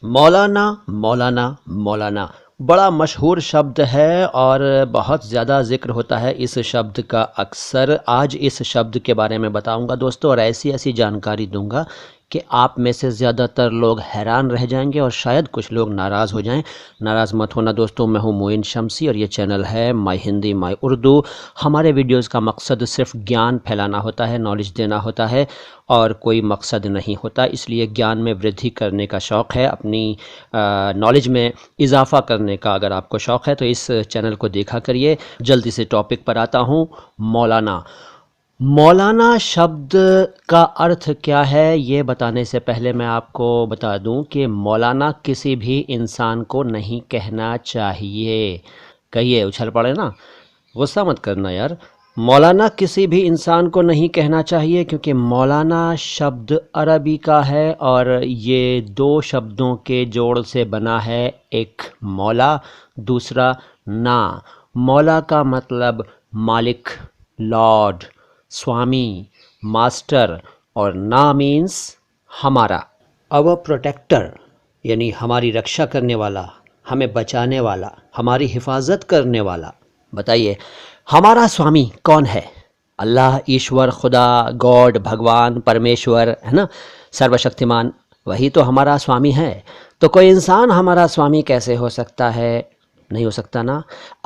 مولانا مولانا مولانا بڑا مشہور شبد ہے اور بہت زیادہ ذکر ہوتا ہے اس شبد کا اکثر۔ آج اس شبد کے بارے میں بتاؤں گا دوستو، اور ایسی جانکاری دوں گا کہ آپ میں سے زیادہ تر لوگ حیران رہ جائیں گے اور شاید کچھ لوگ ناراض ہو جائیں۔ ناراض مت ہونا دوستو، میں ہوں معین شمسی اور یہ چینل ہے مائی ہندی مائی اردو۔ ہمارے ویڈیوز کا مقصد صرف گیان پھیلانا ہوتا ہے، نالج دینا ہوتا ہے اور کوئی مقصد نہیں ہوتا۔ اس لیے گیان میں ودھی کرنے کا شوق ہے، اپنی نالج میں اضافہ کرنے کا اگر آپ کو شوق ہے تو اس چینل کو دیکھا کریے۔ جلدی سے ٹاپک پر آتا ہوں۔ مولانا مولانا شبد کا ارتھ کیا ہے یہ بتانے سے پہلے میں آپ کو بتا دوں کہ مولانا کسی بھی انسان کو نہیں کہنا چاہیے۔ کہیے، اچھل پڑے نا، غصہ مت کرنا یار۔ مولانا کسی بھی انسان کو نہیں کہنا چاہیے کیونکہ مولانا شبد عربی کا ہے اور یہ دو شبدوں کے جوڑ سے بنا ہے، ایک مولا، دوسرا نا۔ مولا کا مطلب مالک، لارڈ، سوامی، ماسٹر، اور نا مینس ہمارا، our پروٹیکٹر، یعنی ہماری رکشا کرنے والا، ہمیں بچانے والا، ہماری حفاظت کرنے والا۔ بتائیے، ہمارا سوامی کون ہے؟ اللہ، ایشور، خدا، گاڈ، بھگوان، پرمیشور ہے نا، سرو شکتیمان، وہی تو ہمارا سوامی ہے۔ تو کوئی انسان ہمارا سوامی کیسے ہو سکتا ہے؟ نہیں ہو سکتا نا۔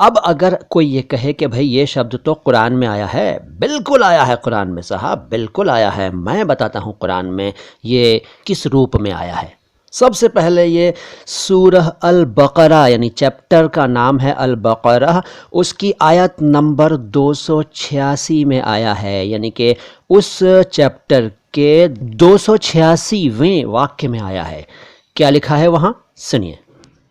اب اگر کوئی یہ کہے کہ بھئی یہ شبد تو قرآن میں آیا ہے، بالکل آیا ہے قرآن میں صاحب، بالکل آیا ہے۔ میں بتاتا ہوں قرآن میں یہ کس روپ میں آیا ہے۔ سب سے پہلے یہ سورہ البقرہ یعنی چیپٹر کا نام ہے البقرہ، اس کی آیت نمبر 286 میں آیا ہے، یعنی کہ اس چیپٹر کے 286ویں واقعے میں آیا ہے۔ کیا لکھا ہے وہاں؟ سنیے۔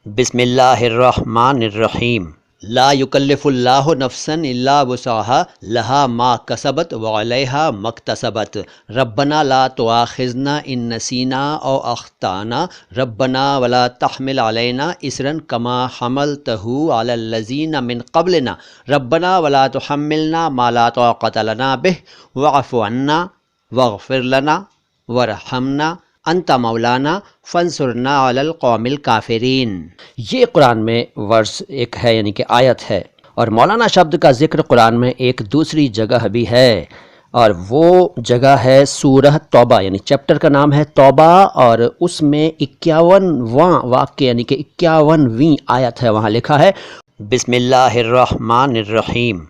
بسم اللہ الرحمن الرحیم۔ لا یکلف اللہ نفسا الا وسعها لها ما کسبت وعلیہا ما اکتسبت ربنا لا تؤاخذنا ان نسینا او اخطانا ربنا ولا تحمل علینا اصرا کما حملته علی الذین من قبلنا ربنا ولا تحملنا ما لا طاقة لنا به واعف عنا واغفر لنا وارحمنا انت مولانا فانصرنا علی القوم الکافرین۔ یہ قرآن میں ورس ایک ہے، یعنی کہ آیت ہے، اور مولانا شبد کا ذکر قرآن میں ایک دوسری جگہ بھی ہے، اور وہ جگہ ہے سورہ توبہ، یعنی چیپٹر کا نام ہے توبہ، اور اس میں 51واں واقعہ یعنی کہ 51ویں آیت ہے، وہاں لکھا ہے بسم اللہ الرحمن الرحیم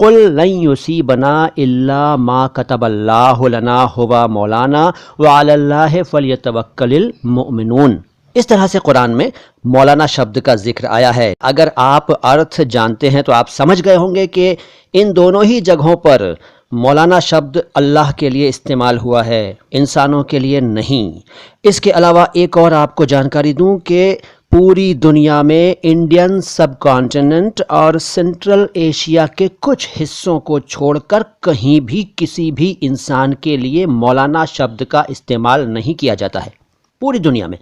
قل لن یصیبنا الا ما کتب اللہ لنا هو مولانا وعلی اللہ فلیتوکل المؤمنون۔ اس طرح سے قرآن میں مولانا شبد کا ذکر آیا ہے۔ اگر آپ ارتھ جانتے ہیں تو آپ سمجھ گئے ہوں گے کہ ان دونوں ہی جگہوں پر مولانا شبد اللہ کے لیے استعمال ہوا ہے، انسانوں کے لیے نہیں۔ اس کے علاوہ ایک اور آپ کو جانکاری دوں کہ پوری دنیا میں انڈین سب کانٹیننٹ اور سینٹرل ایشیا کے کچھ حصوں کو چھوڑ کر کہیں بھی کسی بھی انسان کے لیے مولانا شبد کا استعمال نہیں کیا جاتا ہے، پوری دنیا میں۔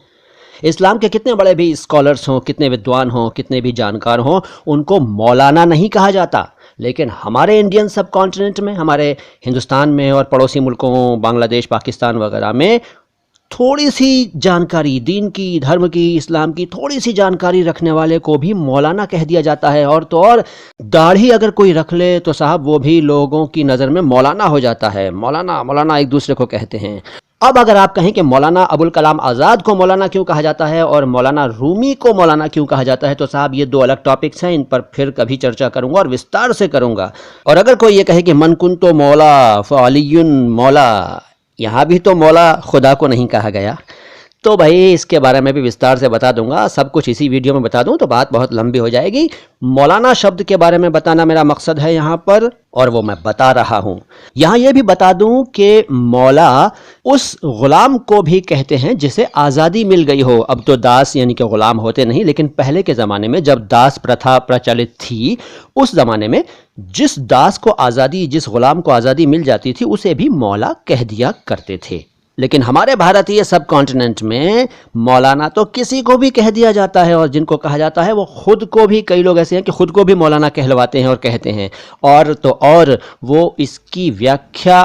اسلام کے کتنے بڑے بھی اسکالرس ہوں، کتنے ودوان ہوں، کتنے بھی جانکار ہوں، ان کو مولانا نہیں کہا جاتا، لیکن ہمارے انڈین سب کانٹیننٹ میں، ہمارے ہندوستان میں اور پڑوسی ملکوں بنگلہ دیش، پاکستان وغیرہ میں تھوڑی سی جانکاری دین کی، دھرم کی، اسلام کی تھوڑی سی جانکاری رکھنے والے کو بھی مولانا کہہ دیا جاتا ہے، اور تو اور داڑھی اگر کوئی رکھ لے تو صاحب وہ بھی لوگوں کی نظر میں مولانا ہو جاتا ہے۔ مولانا مولانا ایک دوسرے کو کہتے ہیں۔ اب اگر آپ کہیں کہ مولانا ابوالکلام آزاد کو مولانا کیوں کہا جاتا ہے اور مولانا رومی کو مولانا کیوں کہا جاتا ہے، تو صاحب یہ دو الگ ٹاپکس ہیں، ان پر پھر کبھی چرچا کروں گا اور وستار سے کروں گا۔ اور اگر کوئی یہ کہے کہ من کنت مولا فعلی مولا، یہاں بھی تو مولا خدا کو نہیں کہا گیا، تو بھائی اس کے بارے میں بھی وستار سے بتا دوں گا۔ سب کچھ اسی ویڈیو میں بتا دوں تو بات بہت لمبی ہو جائے گی۔ مولانا شبد کے بارے میں بتانا میرا مقصد ہے یہاں پر، اور وہ میں بتا رہا ہوں۔ یہاں یہ بھی بتا دوں کہ مولا اس غلام کو بھی کہتے ہیں جسے آزادی مل گئی ہو۔ اب تو داس یعنی کہ غلام ہوتے نہیں، لیکن پہلے کے زمانے میں جب داس پرتھا پرچلت تھی، اس زمانے میں جس داس کو آزادی، جس غلام کو آزادی مل جاتی تھی، اسے بھی مولا کہہ دیا کرتے تھے۔ لیکن ہمارے بھارتی سب کانٹیننٹ میں مولانا تو کسی کو بھی کہہ دیا جاتا ہے، اور جن کو کہا جاتا ہے وہ خود کو بھی، کئی لوگ ایسے ہیں کہ خود کو بھی مولانا کہلواتے ہیں اور کہتے ہیں، اور تو اور وہ اس کی ویاکھیا